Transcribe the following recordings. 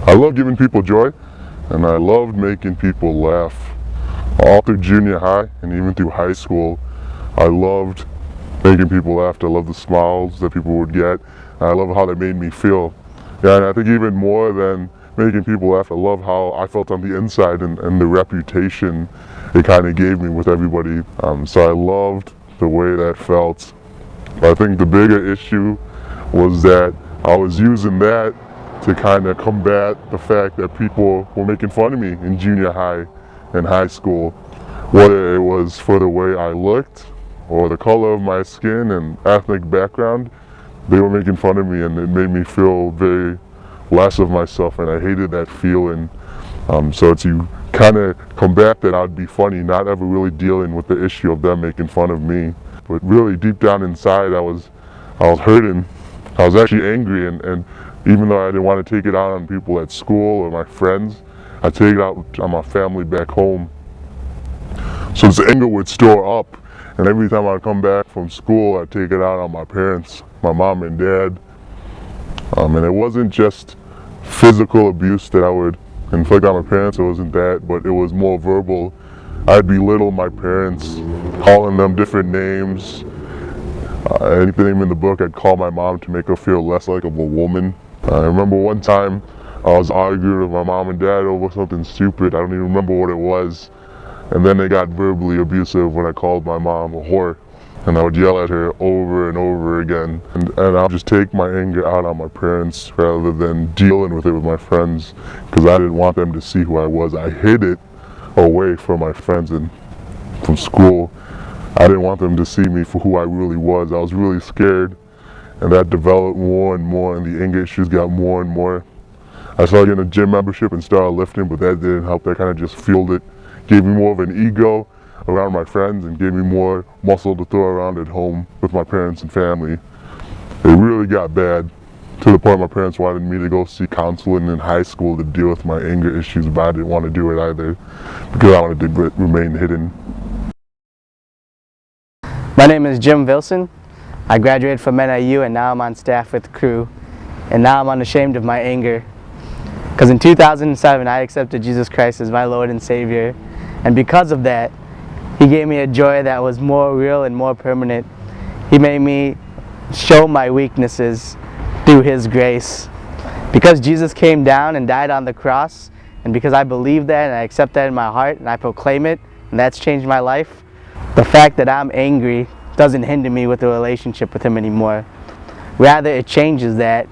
I love giving people joy, and I loved making people laugh. All through junior high and even through high school, I loved making people laugh. I loved the smiles that people would get, and I love how they made me feel. Yeah, and I think even more than making people laugh, I love how I felt on the inside and the reputation it kind of gave me with everybody. So I loved the way that felt. But I think the bigger issue was that I was using that to kind of combat the fact that people were making fun of me in junior high and high school, whether it was for the way I looked or the color of my skin and ethnic background. They were making fun of me, and it made me feel very less of myself, and I hated that feeling. So to kind of combat that, I'd be funny, not ever really dealing with the issue of them making fun of me. But really deep down inside, I was hurting. I was actually angry, and even though I didn't want to take it out on people at school or my friends, I take it out on my family back home. So this anger would store up, and every time I'd come back from school, I'd take it out on my parents, my mom and dad. And it wasn't just physical abuse that I would inflict on my parents, it wasn't that, but it was more verbal. I'd belittle my parents, calling them different names. Anything in the book, I'd call my mom to make her feel less like of a woman. I remember one time I was arguing with my mom and dad over something stupid. I don't even remember what it was. And then they got verbally abusive when I called my mom a whore. And I would yell at her over and over again. And I'll just take my anger out on my parents rather than dealing with it with my friends, because I didn't want them to see who I was. I hid it away from my friends and from school. I didn't want them to see me for who I really was. I was really scared, and that developed more and more, and the anger issues got more and more. I started getting a gym membership and started lifting, but that didn't help. That kind of just fueled it. Gave me more of an ego around my friends and gave me more muscle to throw around at home with my parents and family. It really got bad to the point my parents wanted me to go see counseling in high school to deal with my anger issues, but I didn't want to do it either because I wanted to remain hidden. My name is Jim Vilson. I graduated from NIU and now I'm on staff with Cru. And now I'm unashamed of my anger. Because in 2007 I accepted Jesus Christ as my Lord and Savior. And because of that, He gave me a joy that was more real and more permanent. He made me show my weaknesses through His grace. Because Jesus came down and died on the cross, and because I believe that and I accept that in my heart and I proclaim it, and that's changed my life, the fact that I'm angry doesn't hinder me with the relationship with Him anymore. Rather, it changes that.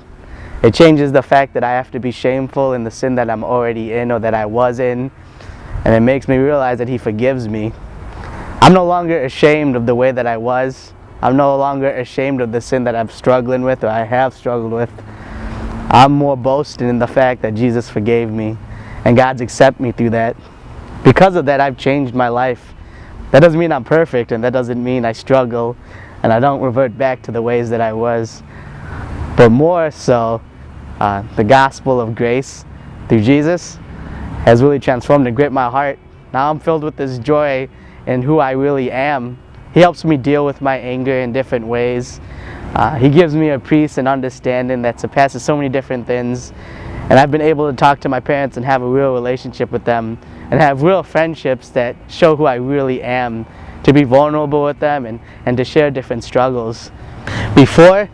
It changes the fact that I have to be shameful in the sin that I'm already in or that I was in, and it makes me realize that He forgives me. I'm no longer ashamed of the way that I was. I'm no longer ashamed of the sin that I'm struggling with or I have struggled with. I'm more boasting in the fact that Jesus forgave me and God's accepted me through that. Because of that, I've changed my life. That doesn't mean I'm perfect, and that doesn't mean I struggle and I don't revert back to the ways that I was. But more so, the gospel of grace through Jesus has really transformed and gripped my heart. Now I'm filled with this joy in who I really am. He helps me deal with my anger in different ways. He gives me a peace and understanding that surpasses so many different things. And I've been able to talk to my parents and have a real relationship with them and have real friendships that show who I really am, to be vulnerable with them and to share different struggles. Before,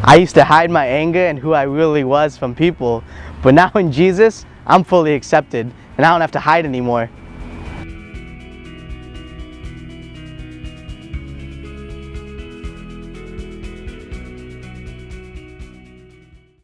I used to hide my anger and who I really was from people, but now in Jesus, I'm fully accepted and I don't have to hide anymore.